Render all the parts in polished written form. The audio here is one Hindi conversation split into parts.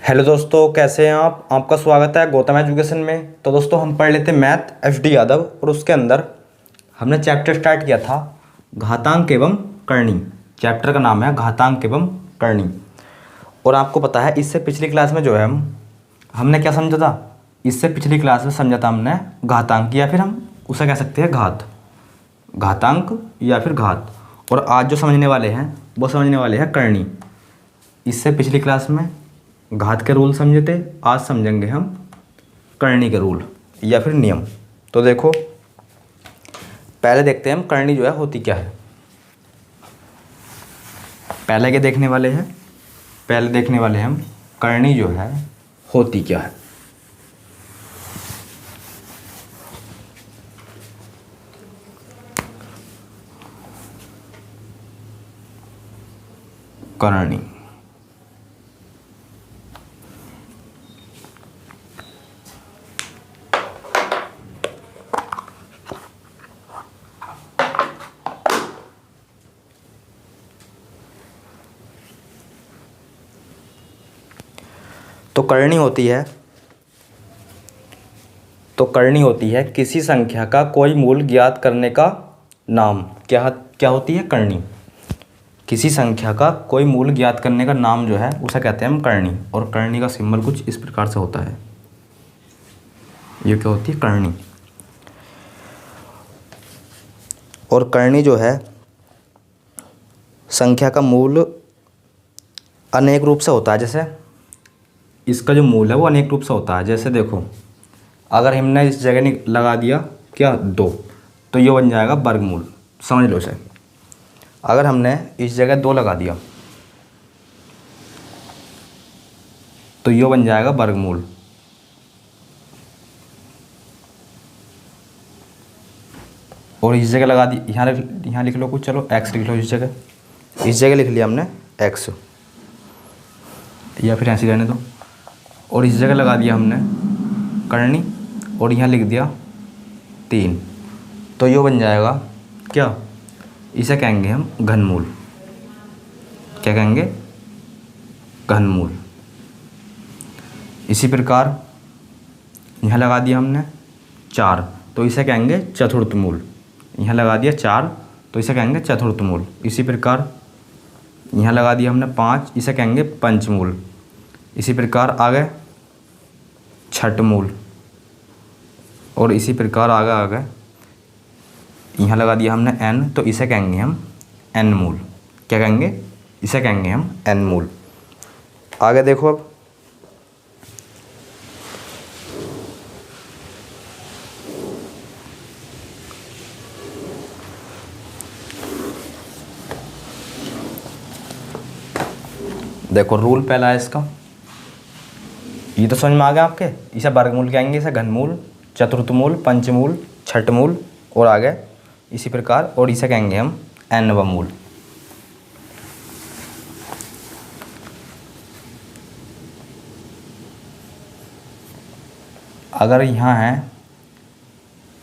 हेलो दोस्तों, कैसे हैं आप? आपका स्वागत है गौतम एजुकेशन में। तो दोस्तों, हम पढ़ लेते मैथ एफडी यादव, और उसके अंदर हमने चैप्टर स्टार्ट किया था घातांक एवं करणी। चैप्टर का नाम है घातांक एवं करणी। और आपको पता है, इससे पिछली क्लास में जो है हमने क्या समझा था? इससे पिछली क्लास में समझा था हमने घातांक, या फिर हम उसे कह सकते हैं घात, घातांक या फिर घात। और आज जो समझने वाले हैं वो समझने वाले हैं करणी। इससे पिछली क्लास में घात के रूल समझे थे, आज समझेंगे हम करणी के रूल या फिर नियम। तो देखो, पहले देखते हैं हम करणी जो है होती क्या है। पहले क्या देखने वाले हैं? पहले देखने वाले हैं हम करणी जो है होती क्या है। करणी तो करणी होती है किसी संख्या का कोई मूल ज्ञात करने का नाम। क्या क्या होती है? करणी। किसी संख्या का कोई मूल ज्ञात करने का नाम जो है उसे कहते हैं हम करणी। और करणी का सिंबल कुछ इस प्रकार से होता है। ये क्या होती है? करणी। और करणी जो है संख्या का मूल अनेक रूप से होता है। जैसे इसका जो मूल है वो अनेक रूप से होता है। जैसे देखो, अगर हमने इस जगह लगा दिया क्या 2, तो ये बन जाएगा वर्गमूल। समझ लो इसे। अगर हमने इस जगह 2 लगा दिया तो ये बन जाएगा वर्गमूल। और इस जगह लगा दी, यहाँ लिख लो कुछ, चलो x लिख लो इस जगह लिख लिया हमने x, या फिर ऐसे रहने दो। और इस जगह लगा दिया हमने करणी, और यहाँ लिख दिया 3, तो ये बन जाएगा क्या? इसे कहेंगे हम घनमूल। क्या कहेंगे? घनमूल। इसी प्रकार यहाँ लगा दिया हमने 4, तो इसे कहेंगे चतुर्थमूल। यहाँ लगा दिया 4, तो इसे कहेंगे चतुर्थमूल। इसी प्रकार यहाँ लगा दिया हमने 5, इसे कहेंगे पंचमूल। इसी प्रकार आगे छठमूल। और इसी प्रकार आगे यहाँ लगा दिया हमने n, तो इसे कहेंगे हम n मूल। क्या कहेंगे? इसे कहेंगे हम n मूल। आगे देखो, अब देखो, रूल पहला है इसका, ये तो समझ में आ गया आपके। इसे वर्गमूल कहेंगे, इसे घनमूल, चतुर्थमूल, पंचमूल, छठमूल और आगे इसी प्रकार। और इसे कहेंगे हम nवां मूल। अगर यहाँ है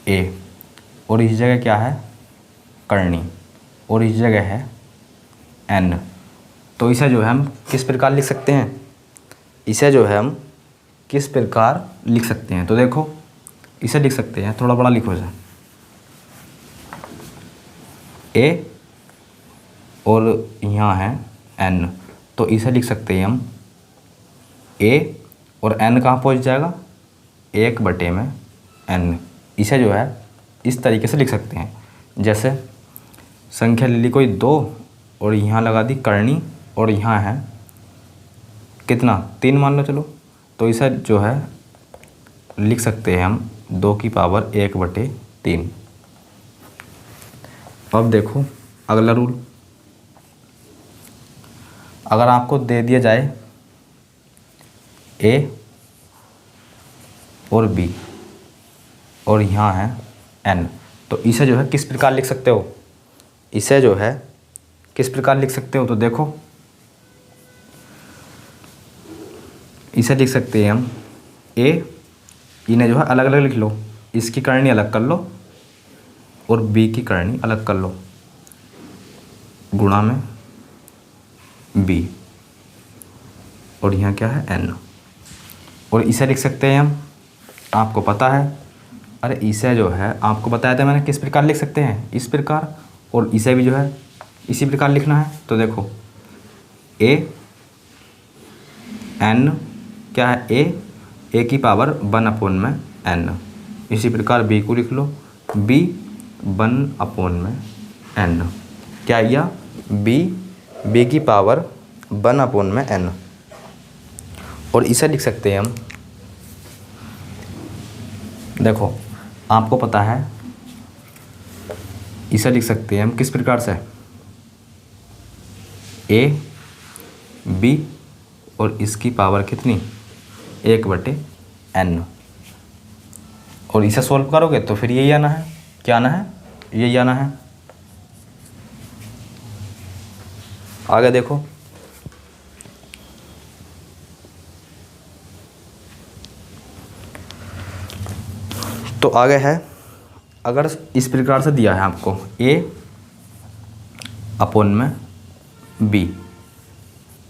a और इस जगह क्या है? करणी, और इस जगह है n, तो इसे जो है हम किस प्रकार लिख सकते हैं? इसे जो है हम किस प्रकार लिख सकते हैं? तो देखो, इसे लिख सकते हैं, थोड़ा बड़ा लिखो इसे, a और यहाँ है n, तो इसे लिख सकते हैं हम a, और n कहाँ पहुँच जाएगा? 1/n। इसे जो है इस तरीके से लिख सकते हैं। जैसे संख्या ले ली कोई 2, और यहाँ लगा दी करणी, और यहाँ है कितना? 3 मान लो, चलो। तो इसे जो है लिख सकते हैं हम 2 की पावर 1/3। अब देखो अगला रूल। अगर आपको दे दिया जाए a और b, और यहाँ है n, तो इसे जो है किस प्रकार लिख सकते हो? इसे जो है किस प्रकार लिख सकते हो? तो देखो, इसे लिख सकते हैं हम a, इन्हें जो है अलग अलग लिख लो, इसकी करणी अलग कर लो और b की करणी अलग कर लो, गुणा में b, और यहाँ क्या है n। और इसे लिख सकते हैं हम, आपको पता है। अरे इसे जो है आपको बताया था मैंने किस प्रकार लिख सकते हैं, इस प्रकार। और इसे भी जो है इसी प्रकार लिखना है। तो देखो ए एन क्या है, ए की पावर 1/n। इसी प्रकार बी को लिख लो, बी 1/n। क्या यह बी की पावर 1/n। और इसे लिख सकते हैं हम, देखो आपको पता है इसे लिख सकते हैं हम किस प्रकार से, ए बी और इसकी पावर कितनी 1/n। और इसे सॉल्व करोगे तो फिर यही आना है, क्या आना है, यही आना है। आगे देखो तो आगे है, अगर इस प्रकार से दिया है आपको A/b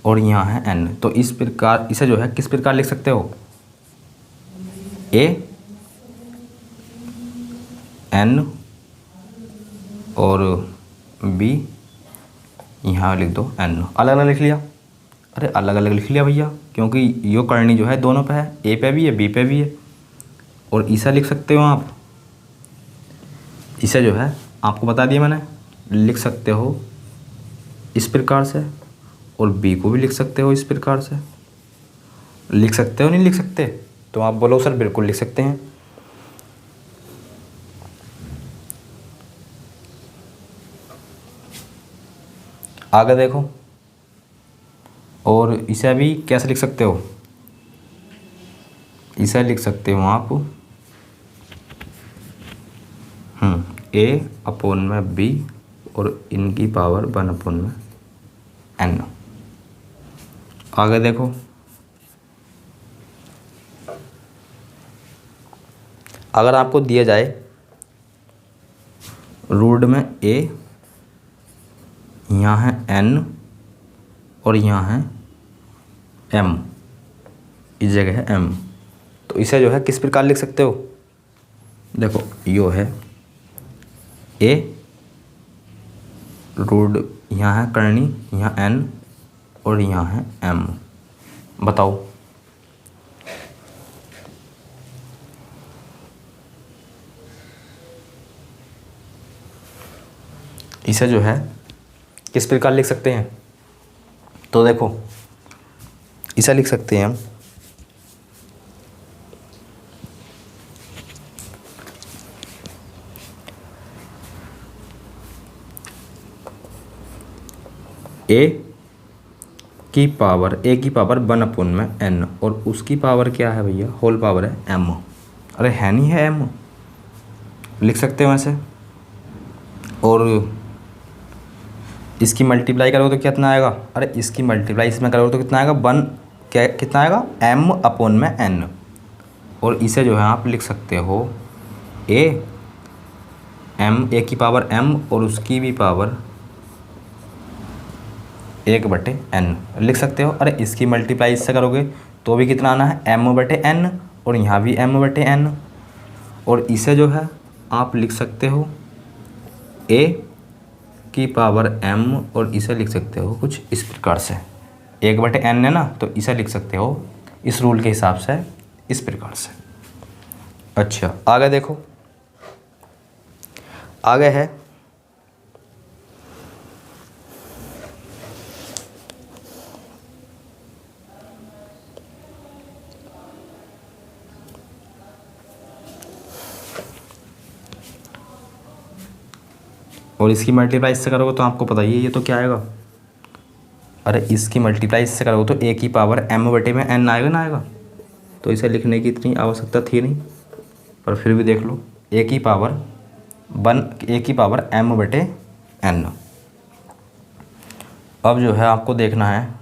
और यहाँ है n, तो इस प्रकार इसे जो है किस प्रकार लिख सकते हो, n और b यहाँ लिख दो n। अलग अलग लिख लिया, अरे अलग अलग लिख लिया भैया, क्योंकि यो करनी जो है दोनों पे है, a पे भी है b पे भी है। और इसे लिख सकते हो आप, इसे जो है आपको बता दिया मैंने, लिख सकते हो इस प्रकार से। और बी को भी लिख सकते हो इस प्रकार से। लिख सकते हो नहीं लिख सकते, तो आप बोलो सर बिल्कुल लिख सकते हैं। आगे देखो, और इसे भी कैसे लिख सकते हो, इसे लिख सकते हो आप A/b और इनकी पावर 1/n। आगे देखो, अगर आपको दिया जाए रूट में a, यहाँ है n और यहाँ है m, इस जगह है m, तो इसे जो है किस प्रकार लिख सकते हो, देखो यो है a रूट, यहाँ है करनी, यहाँ n और यहाँ है m। बताओ इसे जो है किस प्रकार लिख सकते हैं, तो देखो इसे लिख सकते हैं हम a की पावर 1/n और उसकी पावर क्या है भैया, होल पावर है m। अरे है नहीं है m, लिख सकते हो ऐसे। और इसकी मल्टीप्लाई करोगे तो कितना आएगा, अरे इसकी मल्टीप्लाई इसमें करोगे तो कितना आएगा, कितना आएगा m/n। और इसे जो है आप लिख सकते हो a की पावर m और उसकी भी पावर 1/n लिख सकते हो। अरे इसकी मल्टीप्लाई इससे करोगे तो भी कितना आना है, m/n और यहाँ भी m/n। और इसे जो है आप लिख सकते हो a की पावर m और इसे लिख सकते हो कुछ इस प्रकार से, 1/n है ना, तो इसे लिख सकते हो इस रूल के हिसाब से इस प्रकार से। अच्छा आगे देखो, आगे है और इसकी मल्टीप्लाई इससे करोगे तो आपको पता ही है ये तो क्या आएगा, अरे इसकी मल्टीप्लाई इससे करोगे तो a की पावर m/n आएगा ना आएगा। तो इसे लिखने की इतनी आवश्यकता थी नहीं, पर फिर भी देख लो a की पावर m/n। अब जो है आपको देखना है,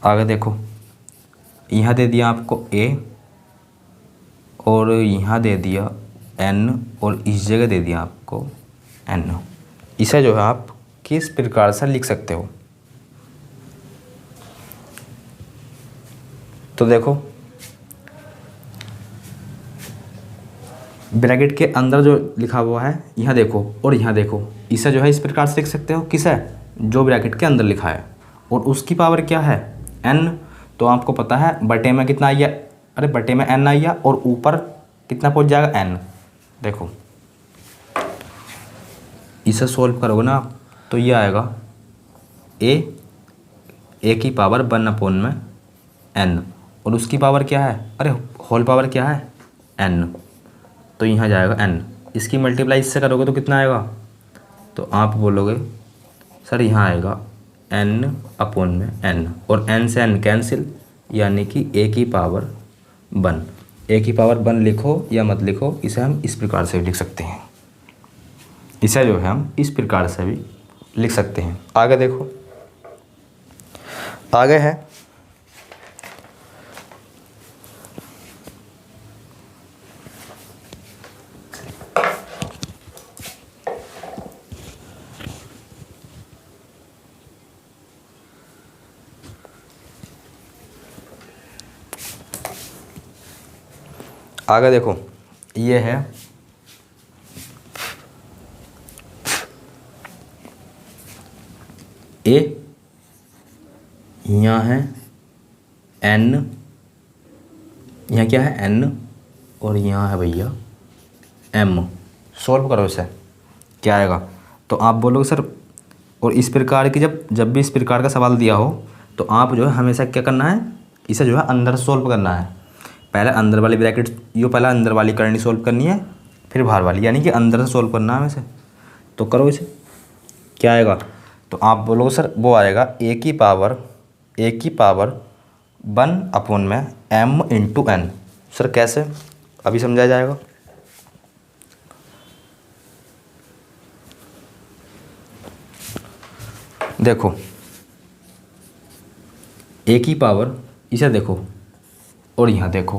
आगे देखो यहाँ दे दिया आपको a और यहाँ दे दिया n और इस जगह दे दिया आपको n। इसे जो है आप किस प्रकार से लिख सकते हो, तो देखो ब्रैकेट के अंदर जो लिखा हुआ है यहाँ देखो और यहाँ देखो, इसे जो है इस प्रकार से लिख सकते हो, किस है, जो ब्रैकेट के अंदर लिखा है, और उसकी पावर क्या है n। तो आपको पता है बटे में कितना आइया, अरे बटे में n आइया, और ऊपर कितना पहुँच जाएगा n। देखो इसे सोल्व करोगे ना आप तो ये आएगा a की पावर 1/n में n, और उसकी पावर क्या है, अरे होल पावर क्या है n, तो यहाँ जाएगा n। इसकी मल्टीप्लाई इससे करोगे तो कितना आएगा, तो आप बोलोगे सर यहाँ आएगा n/n, और n से n कैंसिल, यानी कि a की पावर 1। a की पावर 1 लिखो या मत लिखो, इसे हम इस प्रकार से भी लिख सकते हैं, इसे जो है हम इस प्रकार से भी लिख सकते हैं। आगे देखो, आगे है आगे देखो, ये है a, यहाँ है n, यहाँ क्या है n, और यहाँ है भैया m। सॉल्व करो इसे, क्या आएगा, तो आप बोलोगे सर, और इस प्रकार की जब भी इस प्रकार का सवाल दिया हो तो आप जो है हमेशा क्या करना है, इसे जो है अंदर सॉल्व करना है। पहले अंदर वाली ब्रैकेट, यो पहले अंदर वाली करनी सॉल्व करनी है, फिर बाहर वाली, यानी कि अंदर से सॉल्व करना है हमें से। तो करो इसे, क्या आएगा, तो आप बोलोगे सर वो आएगा a की पावर 1/m × n। सर कैसे, अभी समझाया जाएगा। देखो a की पावर, इसे देखो और यहाँ देखो,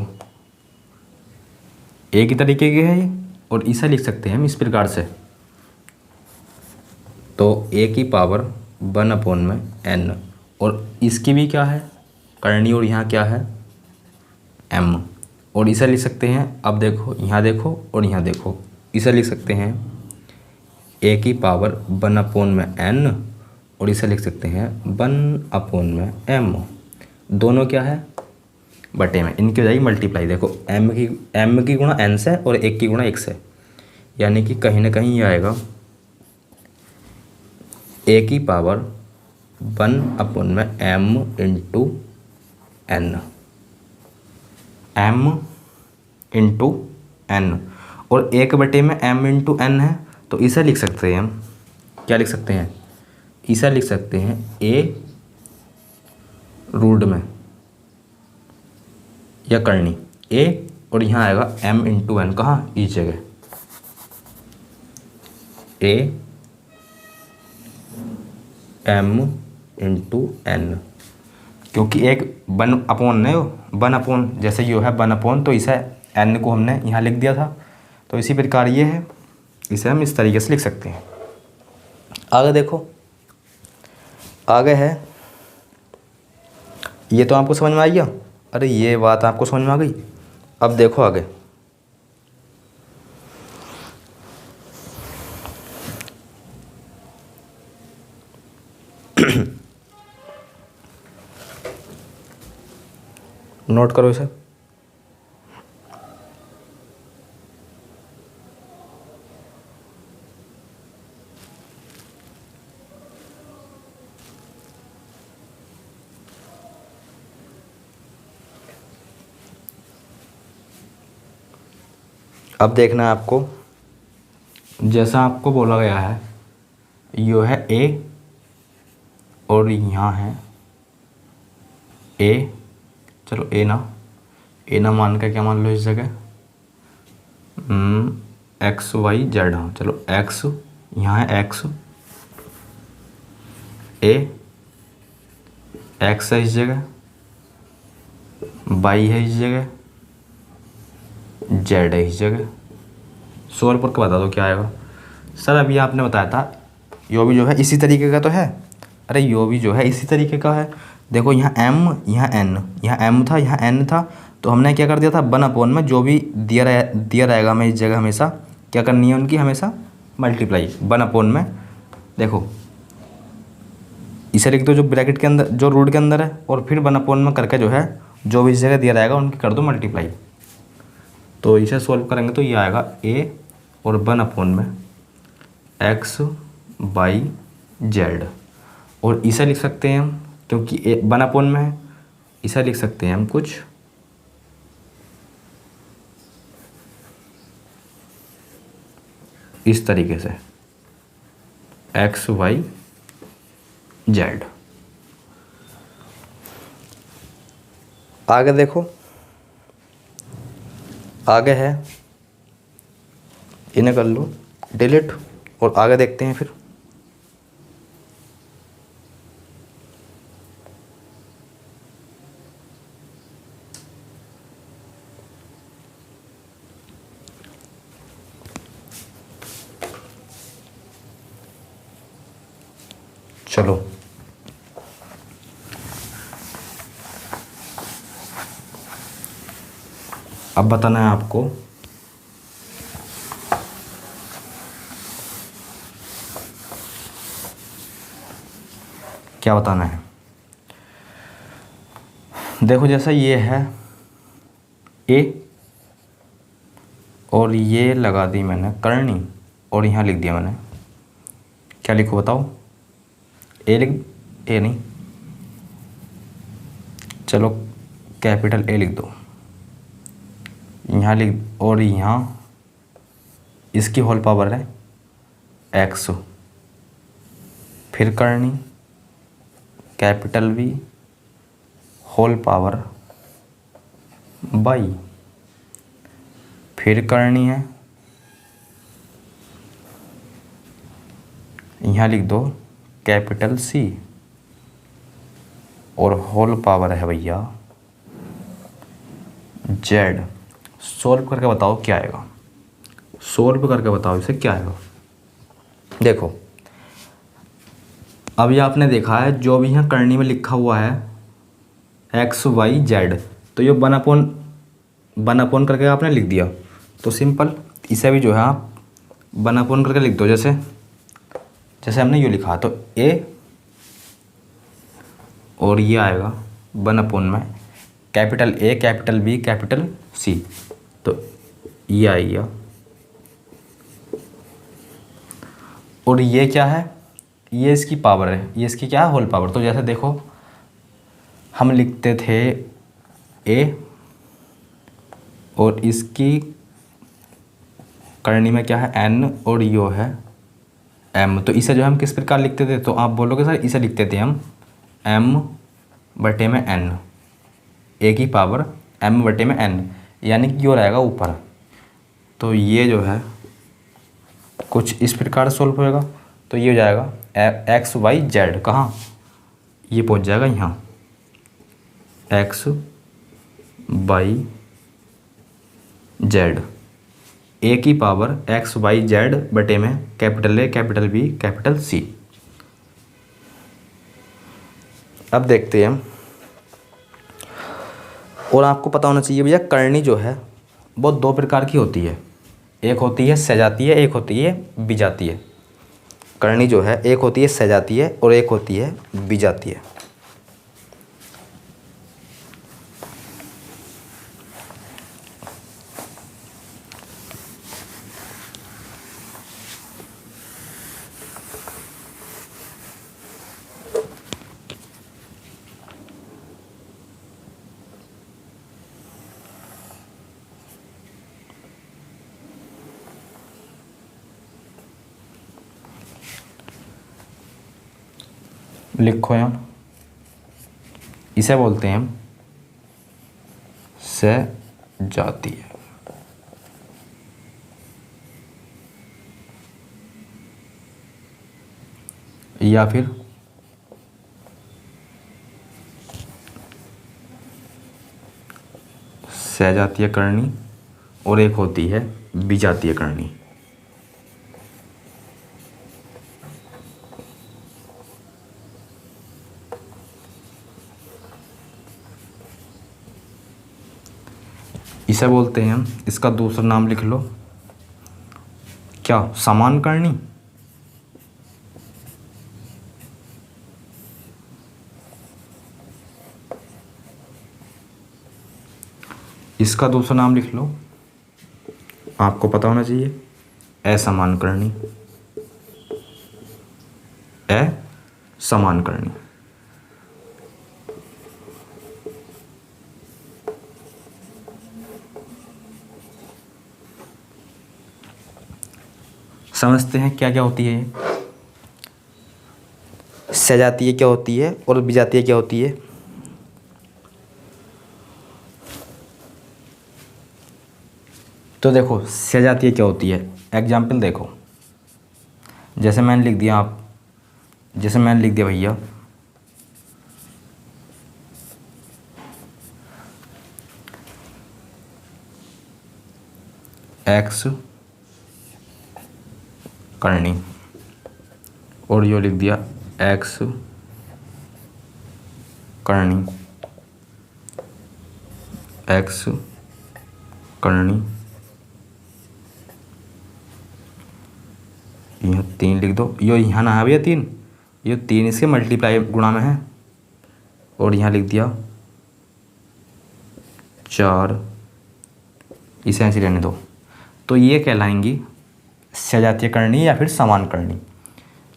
एक ही तरीके के है ये, और इसे लिख सकते हैं हम इस प्रकार से, तो a की पावर 1/n, और इसकी भी क्या है करनी, और यहाँ क्या है m, और इसे लिख सकते हैं, अब देखो यहाँ देखो और यहाँ देखो, इसे लिख सकते हैं a की पावर 1/n, और इसे लिख सकते हैं 1/m। दोनों क्या है बटे में, इनकी हो जाएगी मल्टीप्लाई। देखो m की गुणा n से और 1 की गुणा 1 से, यानी कि कहीं ना कहीं ये आएगा a की पावर 1/m × n, और 1/m m × n है, तो इसे लिख सकते हैं हम, क्या लिख सकते हैं, इसे लिख सकते हैं a रूट में या करनी a, और यहाँ आएगा m × n, कहाँ इस जगह a m × n, क्योंकि एक 1/n है, 1/, जैसे यो है 1/, तो इसे n को हमने यहाँ लिख दिया था, तो इसी प्रकार ये है, इसे हम इस तरीके से लिख सकते हैं। आगे देखो, आगे है, ये तो आपको समझ में आई गया, अरे ये बात आपको समझ में आ गई। अब देखो आगे, नोट करो इसे, अब देखना है आपको, जैसा आपको बोला गया है, यो है a और यहाँ है a, चलो a ना मान कर क्या मान लो इस जगह x y z, हाँ चलो x, यहाँ है x, x है इस जगह, y है इस जगह, z है इस जगह। सोल्व करके बता दो क्या आएगा। सर अभी आपने बताया था यो भी जो है इसी तरीके का तो है, अरे यो भी जो है इसी तरीके का है। देखो यहाँ m, यहाँ n, यहाँ m था, यहाँ n था, तो हमने क्या कर दिया था, 1 में जो भी दिया रहेगा हमें इस जगह हमेशा क्या करनी है उनकी, हमेशा मल्टीप्लाई 1 में। देखो इसे लिख दो जो ब्रैकेट के अंदर, जो रूट के अंदर है, और फिर 1 में करके जो है जो भी इस जगह दिया रहेगा उनकी कर दो मल्टीप्लाई। तो इसे सोल्व करेंगे तो ये आएगा a और 1 में x बाई जेड। और इसे लिख सकते हैं हम, क्योंकि 1 में है, इसे लिख सकते हैं हम कुछ इस तरीके से एक्स वाई जेड। आगे देखो, आगे है, इन्हें कर लो डिलीट और आगे देखते हैं फिर। चलो अब बताना है आपको क्या बताना है। देखो जैसा ये है ए, और ये लगा दी मैंने करनी, और यहाँ लिख दिया मैंने, क्या लिखो बताओ, ए नहीं, चलो कैपिटल ए लिख दो, यहाँ लिख, और यहाँ इसकी होल पावर है एक्स, फिर करनी capital V whole power by, फिर करनी है, यहाँ लिख दो कैपिटल सी, और होल पावर है भैया जेड। सोल्व करके बताओ क्या आएगा, सोल्व करके बताओ इसे क्या आएगा। देखो अभी आपने देखा है जो भी यहाँ करनी में लिखा हुआ है एक्स वाई जेड, तो ये 1 करके आपने लिख दिया, तो सिंपल इसे भी जो है आप 1 करके लिख दो, जैसे जैसे हमने ये लिखा, तो ए और ये आएगा 1 में capital A capital B capital C, तो ये आएगा, और ये क्या है, ये इसकी पावर है, ये इसकी क्या है होल पावर। तो जैसे देखो हम लिखते थे ए और इसकी करनी में क्या है एन और यो है एम, तो इसे जो हम किस प्रकार लिखते थे, तो आप बोलोगे सर इसे लिखते थे हम एम बटे में एन, ए की पावर एम बटे में एन, यानी कि यो रहेगा ऊपर। तो ये जो है कुछ इस प्रकार सोल्व होएगा, तो ये हो जाएगा एक्स वाई जेड, कहाँ ये पहुंच जाएगा यहाँ एक्स बाई जेड, ए की पावर एक्स वाई जेड बटे में capital A capital B capital C. अब देखते हैं हम, और आपको पता होना चाहिए भैया करनी जो है वो 2 प्रकार की होती है, एक होती है सजातीय, एक होती है विजातीय। करनी जो है एक होती है सजातीय और एक होती है विजातीय। लिखो यहाँ, इसे बोलते हैं हम सजातीय, या फिर सजातीय करनी, और एक होती है विजातीय करनी। इसे बोलते हैं हम, इसका दूसरा नाम लिख लो, क्या, समान करनी। इसका दूसरा नाम लिख लो, आपको पता होना चाहिए, असमान करनी। असमान करनी। समझते हैं क्या क्या होती है ये, सजातीय क्या होती है और विजातीय क्या होती है। तो देखो सजातीय क्या होती है, एग्जाम्पल देखो, जैसे मैंने लिख दिया भैया, एक्स करनी, और यो लिख दिया एक्स करनी, एक्स करनी, यहाँ 3 लिख दो, यो यहाँ ना है भैया 3, ये 3 इसके मल्टीप्लाई गुणा में है, और यहाँ लिख दिया 4, इसे ऐसे रहने दो। तो ये कहलाएंगी सजातीय करनी या फिर समान करनी,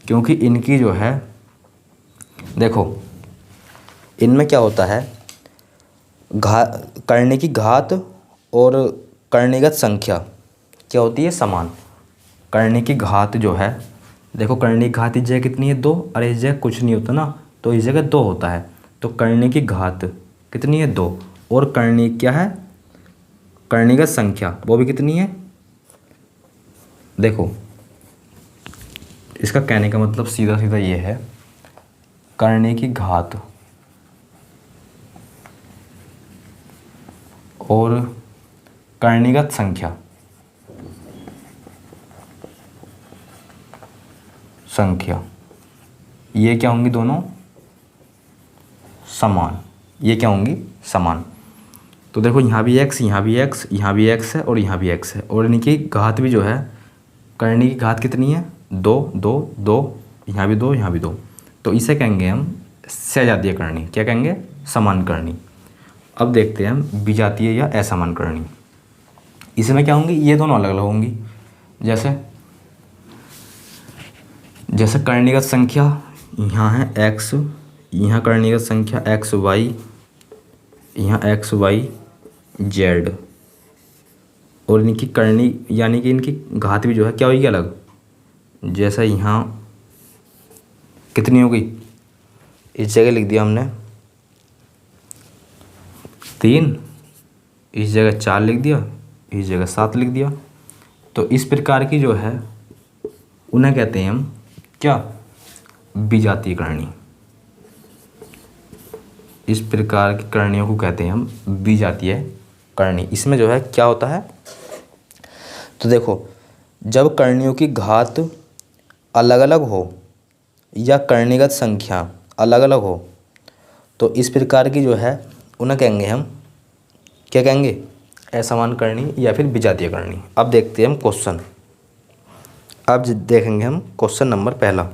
क्योंकि इनकी जो है, देखो इनमें क्या होता है, करने की घात और करणीगत संख्या क्या होती है, समान। करने की घात जो है, देखो करने की घात इस जगह कितनी है, 2, और इस जगह कुछ नहीं होता ना, तो इस जगह 2 होता है, तो करने की घात कितनी है, 2, और करनी क्या है, करणीगत संख्या वो भी कितनी है। देखो इसका कहने का मतलब सीधा सीधा ये है, करने की घात और करणीगत संख्या ये क्या होंगी, दोनों समान, ये क्या होंगी, समान। तो देखो यहाँ भी x, यहाँ भी x, यहाँ भी x है और यहाँ भी x है, और इनकी घात भी जो है, करने की घात कितनी है, 2 2 2, यहाँ भी 2, यहाँ भी 2, तो इसे कहेंगे हम सजातीय करनी, क्या कहेंगे, समान करनी। अब देखते हैं हम विजातीय या असमान करनी। इसमें क्या होंगी, ये दोनों अलग अलग होंगी, जैसे करणीगत संख्या यहाँ है x, यहाँ करणीगत संख्या x y, यहाँ x y z, और इनकी करनी यानी कि इनकी घात भी जो है क्या होगी, अलग। जैसा यहाँ कितनी होगी, इस जगह लिख दिया हमने 3, इस जगह 4 लिख दिया, इस जगह 7 लिख दिया। तो इस प्रकार की जो है उन्हें कहते हैं हम क्या, विजातीय करनी। इस प्रकार की करणियों को कहते हैं हम विजातीय करनी। इसमें जो है क्या होता है, तो देखो जब करणियों की घात अलग अलग हो या करणीगत संख्या अलग अलग हो, तो इस प्रकार की जो है उन्हें कहेंगे हम, क्या कहेंगे, असमान करनी या फिर विजातीय करनी। अब देखते हैं हम क्वेश्चन, अब देखेंगे हम क्वेश्चन नंबर पहला।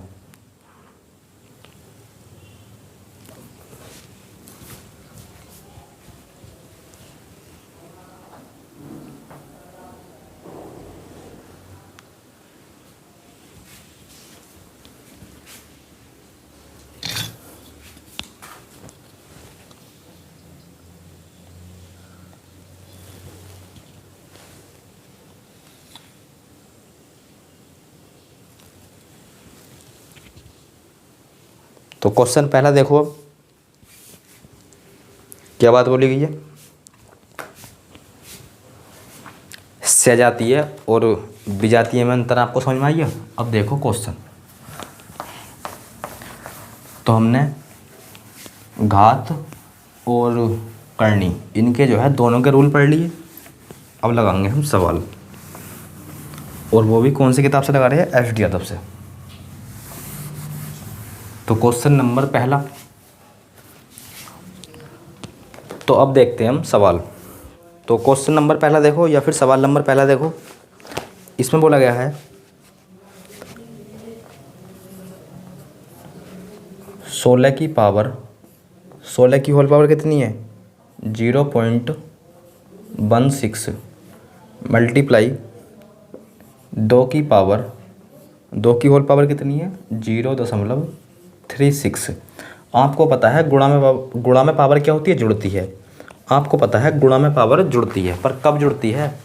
तो क्वेश्चन पहला देखो, अब क्या बात बोली गई है, सजातीय और विजातीय में अंतर आपको समझ में आई है। अब देखो क्वेश्चन, तो हमने घात और करनी इनके जो है दोनों के रूल पढ़ लिए। अब लगाएंगे हम सवाल, और वो भी कौन सी किताब से लगा रहे हैं, एफडी यादव से। तो क्वेश्चन नंबर पहला, तो अब देखते हैं हम सवाल। तो क्वेश्चन नंबर पहला देखो या फिर सवाल नंबर पहला देखो। इसमें बोला गया है 16 की पावर, 16 की होल पावर कितनी है 0.16 मल्टीप्लाई 2 की पावर, 2 की होल पावर कितनी है 0.36। आपको पता है गुणा में पावर क्या होती है, जुड़ती है। आपको पता है गुणा में पावर जुड़ती है, पर कब जुड़ती है,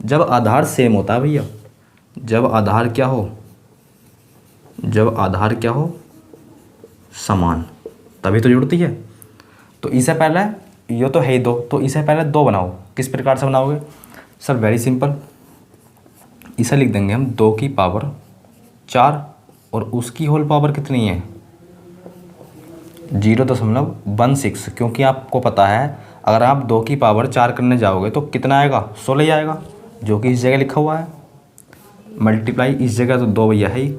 जब आधार सेम होता है भैया। जब आधार क्या हो, जब आधार क्या हो समान, तभी तो जुड़ती है। तो इससे पहले ये तो है ही 2, तो इससे पहले 2 बनाओ। किस प्रकार से बनाओगे सर, वेरी सिंपल। इसे लिख देंगे हम 2 की पावर 4 और उसकी होल पावर कितनी है 0.16, क्योंकि आपको पता है अगर आप 2 की पावर 4 करने जाओगे तो कितना आएगा 16 ही आएगा, जो कि इस जगह लिखा हुआ है। मल्टीप्लाई इस जगह तो 2 भैया है ही,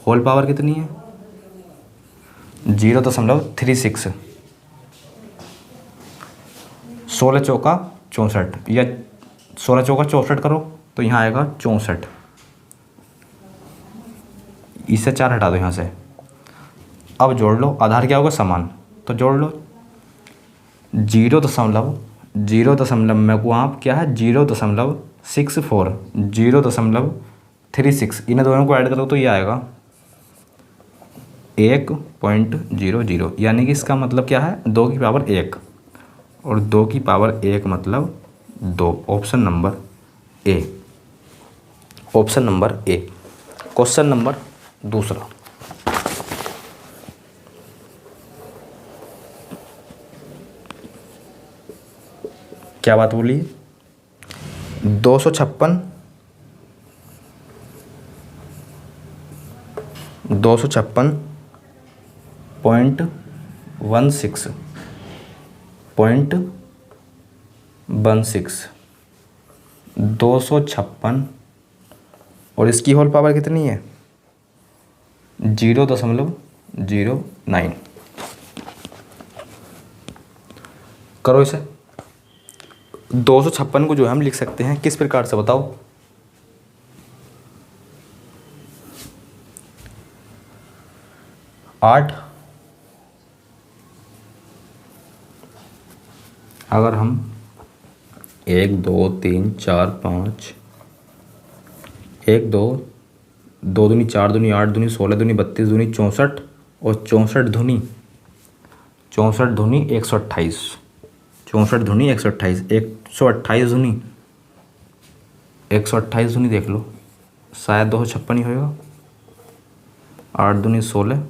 होल पावर कितनी है 0.36, 16 चौका 64 या 16 चौका 64 करो तो यहाँ आएगा 64। इससे 4 हटा दो यहाँ से। अब जोड़ लो, आधार क्या होगा समान, तो जोड़ लो 0.0 में को आप क्या है 0.64, 0.36, इन्हें दोनों को ऐड करो तो ये आएगा 1.00, यानी कि इसका मतलब क्या है 2 की पावर 1 और 2 की पावर 1 मतलब 2। Option number A, option number A. Question number दूसरा, क्या बात बोली 256 256.16 256 और इसकी होल पावर कितनी है 0.09। करो इसे। 256 को जो है हम लिख सकते हैं किस प्रकार से बताओ, आठ, अगर हम 1 2 3 4 5, 1 2 2 दूनी 4 दूनी 8 दूनी 16 दूनी 32 दूनी 64 और 64 दूनी 128, 64 दूनी 128, 128 दूनी 128 दूनी देख लो, शायद 256 ही होएगा। 8 दूनी 16,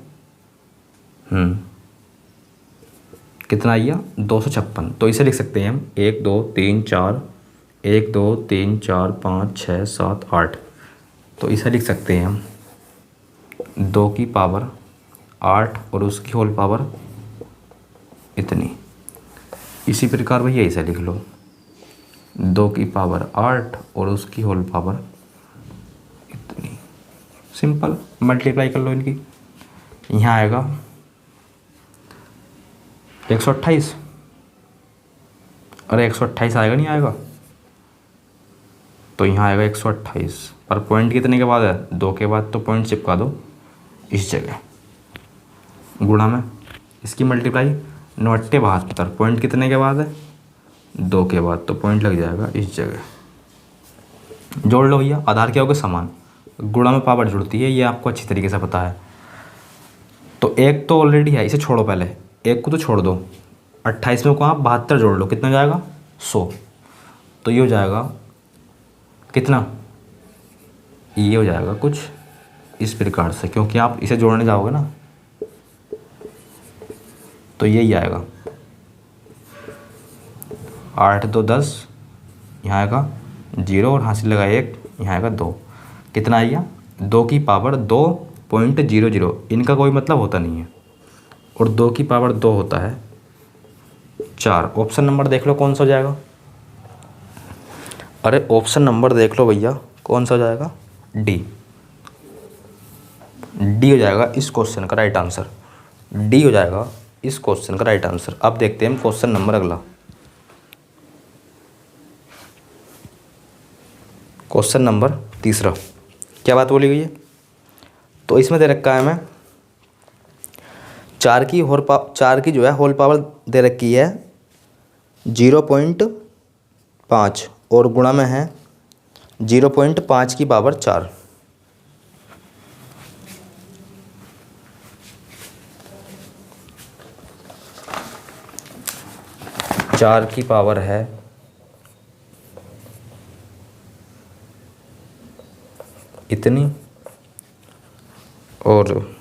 कितना आइया 256। तो इसे लिख सकते हैं हम 1 2 3 4, 1 2 3 4 5 6 7 8। तो इसे लिख सकते हैं हम 2 की पावर 8 और उसकी होल पावर इतनी। इसी प्रकार भैया इसे लिख लो 2 की पावर 8 और उसकी होल पावर इतनी। सिंपल, मल्टीप्लाई कर लो इनकी, यहाँ आएगा 128। अरे 128 आएगा नहीं आएगा, तो यहाँ आएगा 128, पर पॉइंट कितने के बाद है 2 के बाद, तो पॉइंट चिपका दो इस जगह। गुणा में इसकी मल्टीप्लाई 9 8 72, पॉइंट कितने के बाद है 2 के बाद, तो पॉइंट लग जाएगा इस जगह। जोड़ लो भैया, आधार क्या होगा समान, गुणा में पावर जुड़ती है, ये आपको अच्छी तरीके से पता है। तो 1 तो ऑलरेडी है, इसे छोड़ो, पहले 1 को तो छोड़ दो। 28 में को आप 72 जोड़ लो, कितना जाएगा 100। तो ये हो जाएगा कितना, ये हो जाएगा कुछ इस प्रकार से, क्योंकि आप इसे जोड़ने जाओगे ना तो यही आएगा 8 2 10, यहाँ आएगा 0 और हासिल लगा 1, यहाँ आएगा 2। कितना आएगा 2 की पावर 2.00, इनका कोई मतलब होता नहीं है, और 2 की पावर 2 होता है 4। ऑप्शन नंबर देख लो कौन सा हो जाएगा। अरे ऑप्शन नंबर देख लो भैया कौन सा हो जाएगा, डी। डी हो जाएगा इस क्वेश्चन का राइट आंसर, डी हो जाएगा इस क्वेश्चन का राइट आंसर। अब देखते हैं हम क्वेश्चन नंबर अगला। क्वेश्चन नंबर तीसरा, क्या बात बोली गई है? तो इसमें दे रखा है हमें 4 की जो है होल पावर दे रखी है 0.5 और गुणा में है 0.5 की पावर 4। चार की पावर है इतनी और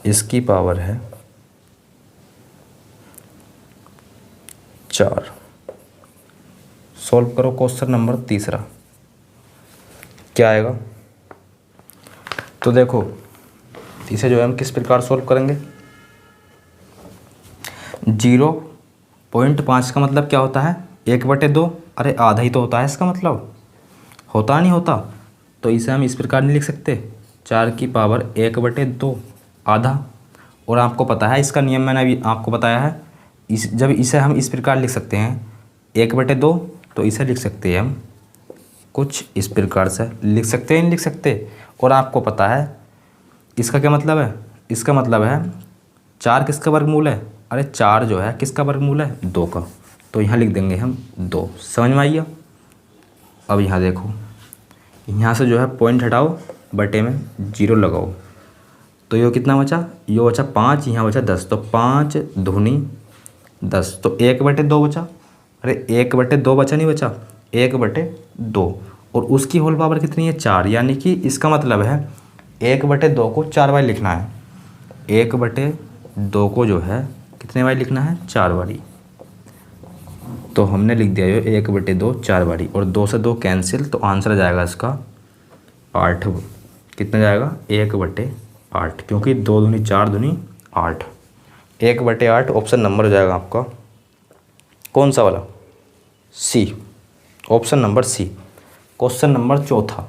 इसकी पावर है 4। सॉल्व करो क्वेश्चन नंबर तीसरा, क्या आएगा? तो देखो इसे जो है हम किस प्रकार सॉल्व करेंगे। 0.5 का मतलब क्या होता है? 1/2। अरे आधा ही तो होता है इसका मतलब, होता नहीं होता? तो इसे हम इस प्रकार नहीं लिख सकते, 4 की पावर 1/2 आधा। और आपको पता है इसका नियम, मैंने अभी आपको बताया है, जब इसे हम इस प्रकार लिख सकते हैं 1/2, तो इसे लिख सकते हैं हम कुछ इस प्रकार से, लिख सकते हैं नहीं लिख सकते। और आपको पता है इसका क्या मतलब है? इसका मतलब है 4 किसका वर्गमूल है? अरे 4 जो है किसका वर्गमूल है? 2 का। तो यहाँ लिख देंगे हम 2। समझ में आइए? अब यहाँ देखो, यहाँ से जो है पॉइंट हटाओ, बटे में 0 लगाओ, तो ये कितना बचा? ये बचा 5, यहाँ बचा 10, तो 5 दूनी 10, तो 1/2 बचा। अरे 1/2 बचा, नहीं बचा, 1/2। और उसकी होल पावर कितनी है? 4। यानी कि इसका मतलब है 1/2 को 4 बार लिखना है। 1/2 को जो है कितने बार लिखना है? 4 बारी। तो हमने लिख दिया ये 1/2 4 बारी, और 2 से 2 कैंसिल, तो आंसर आ जाएगा इसका 8। कितना जाएगा? 1/8, क्योंकि 2 दूनी 4 दूनी 8। 1/8 ऑप्शन नंबर हो जाएगा आपका कौन सा वाला? C, option number C. Question number चौथा,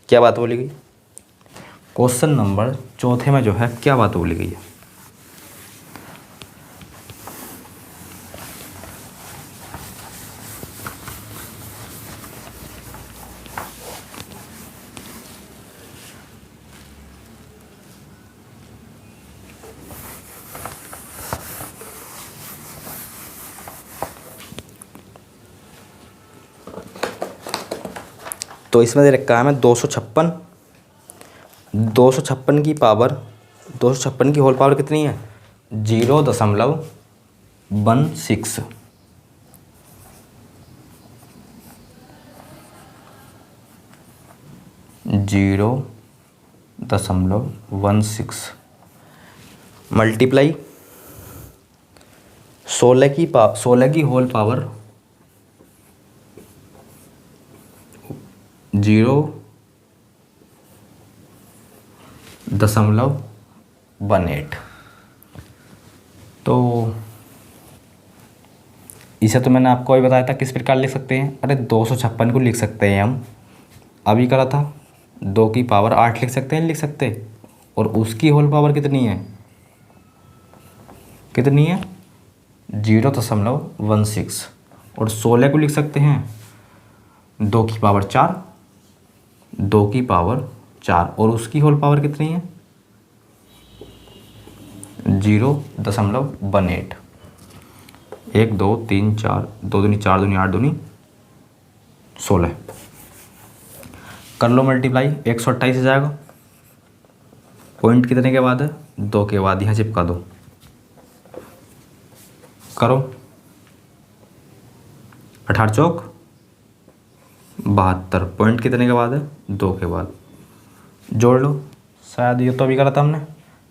क्या बात बोली गई? क्वेश्चन नंबर चौथे में जो है क्या बात बोली गई है? तो इसमें दे रखा है हमें 256 की पावर, 256 की होल पावर कितनी है? 0.16। 0.16 मल्टीप्लाई 16 की होल पावर 0.18। तो इसे तो मैंने आपको अभी बताया था किस प्रकार लिख सकते हैं। अरे 256 को लिख सकते हैं हम, अभी करा था, 2 की पावर 8 लिख सकते हैं, लिख सकते। और उसकी होल पावर कितनी है? कितनी है? 0.16। और 16 को लिख सकते हैं 2 की पावर 4, 2 की पावर 4, और उसकी होल पावर कितनी है? 0.18। 1 2 3 4, 2 दूनी 4 दूनी 8 दूनी 16। कर लो मल्टीप्लाई, 128 हो जाएगा। पॉइंट कितने के बाद है? 2 के बाद, यहाँ चिपका दो, करो। 18 चौक 72। पॉइंट कितने के बाद है? 2 के बाद। जोड़ लो, शायद ये तो अभी करा था हमने।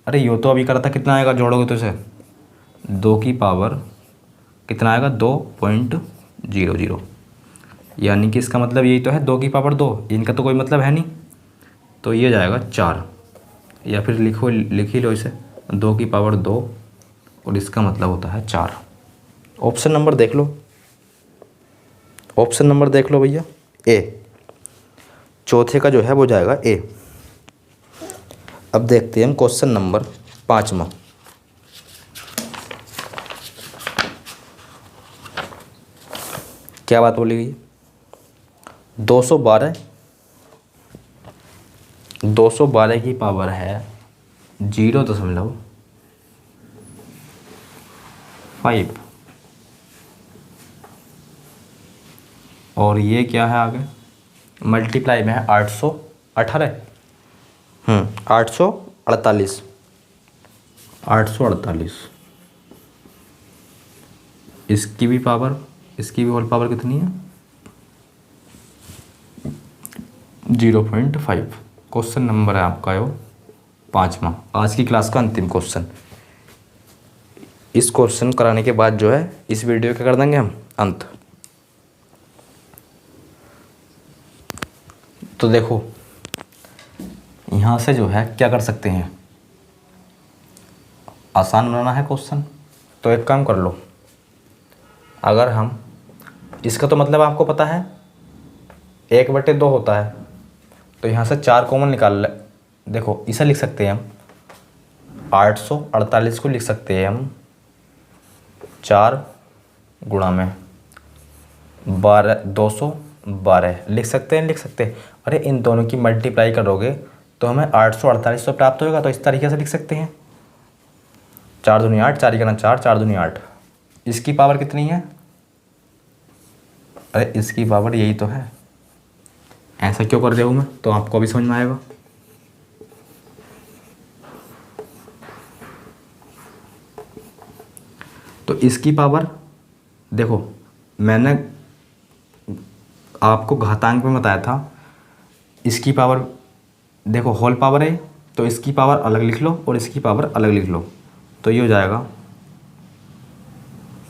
अरे ये तो अभी करा था, कितना आएगा जोड़ोगे तो इसे? 2 की पावर कितना आएगा? 2.00। यानी कि इसका मतलब यही तो है, 2 की पावर 2, इनका तो कोई मतलब है नहीं, तो ये जाएगा 4। या फिर लिख ही लो इसे, 2 की पावर 2, और इसका मतलब होता है 4। ऑप्शन नंबर देख लो, ऑप्शन नंबर देख लो भैया, ए। चौथे का जो है वो जाएगा ए। अब देखते हैं हम क्वेश्चन नंबर 5वां। क्या बात बोली गई? 212 की पावर है 0.5 और ये क्या है आगे मल्टीप्लाई में है 848 848 इसकी भी होल पावर कितनी है 0.5। क्वेश्चन नंबर है आपका यो 5वां, आज की क्लास का अंतिम क्वेश्चन। इस क्वेश्चन कराने के बाद जो है इस वीडियो क्या कर देंगे हम अंत। तो देखो यहाँ से जो है क्या कर सकते हैं, आसान बनाना है क्वेश्चन। तो एक काम कर लो, अगर हम इसका तो मतलब आपको पता है 1/2 होता है, तो यहाँ से 4 कॉमन निकाल ले। देखो इसे लिख सकते हैं हम 848 को लिख सकते हैं हम 4 गुणा में 212 लिख सकते हैं। अरे इन दोनों की मल्टीप्लाई करोगे तो हमें 848 तो प्राप्त होगा। तो इस तरीके से लिख सकते हैं 4 दूनी 8, 4 4 4 दूनी 8। इसकी पावर कितनी है? अरे इसकी पावर यही तो है। ऐसा क्यों कर रहा हूँ मैं, तो आपको अभी समझ में आएगा। तो इसकी पावर देखो, मैंने आपको घातांक में बताया था। इसकी पावर देखो होल पावर है, तो इसकी पावर अलग लिख लो और इसकी पावर अलग लिख लो। तो ये हो जाएगा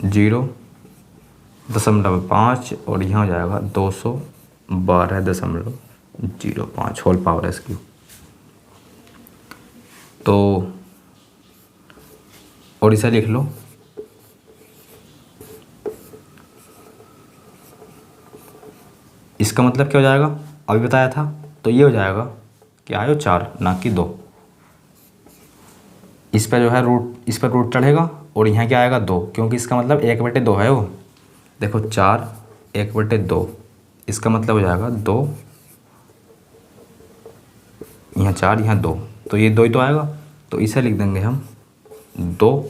0.5 और यहाँ हो जाएगा 212.05 होल पावर है इसकी। तो और इसे लिख लो इसका मतलब क्या हो जाएगा, अभी बताया था। तो ये हो जाएगा क्या आयो 4 ना कि 2। इस पर जो है इस पर रूट चढ़ेगा और यहाँ क्या आएगा 2, क्योंकि इसका मतलब 1/2 है वो। देखो 4 1/2, इसका मतलब हो जाएगा 2, यहाँ 4 यहाँ 2, तो ये 2 ही तो आएगा। तो इसे लिख देंगे हम 2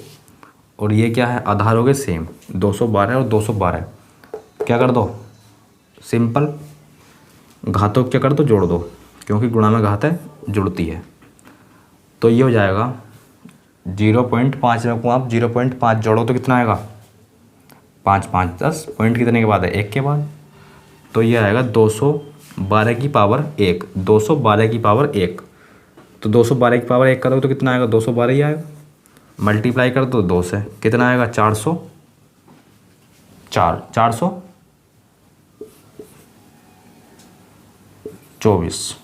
और ये क्या है आधार हो गए सेम 212 और 212। क्या कर दो सिंपल, घातों क्या कर दो जोड़ दो, क्योंकि गुणा में घात है जुड़ती है। तो ये हो जाएगा 0.5 में को आप 0.5 जोड़ो तो कितना आएगा 5 5 10 पॉइंट कितने के बाद है 1 के बाद। तो ये आएगा 212 की पावर 1, 212 की पावर 1। तो 212 की पावर 1 करोगे तो कितना आएगा 212 ही आएगा। मल्टीप्लाई कर दो 2 से कितना आएगा 424,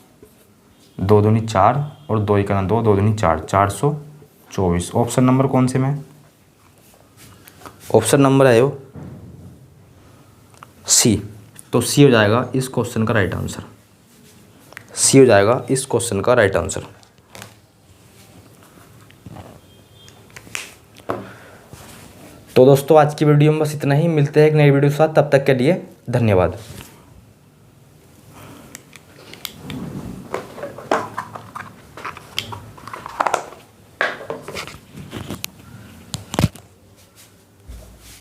2 दूनी 4 और 2 1 2, 2 दूनी 4, 424। ऑप्शन नंबर कौन से में? ऑप्शन नंबर है वो सी। तो सी हो जाएगा इस क्वेश्चन का राइट आंसर। सी हो जाएगा इस क्वेश्चन का राइट आंसर। तो दोस्तों आज की वीडियो में बस इतना ही। मिलते हैं एक नई वीडियो के साथ, तब तक के लिए धन्यवाद।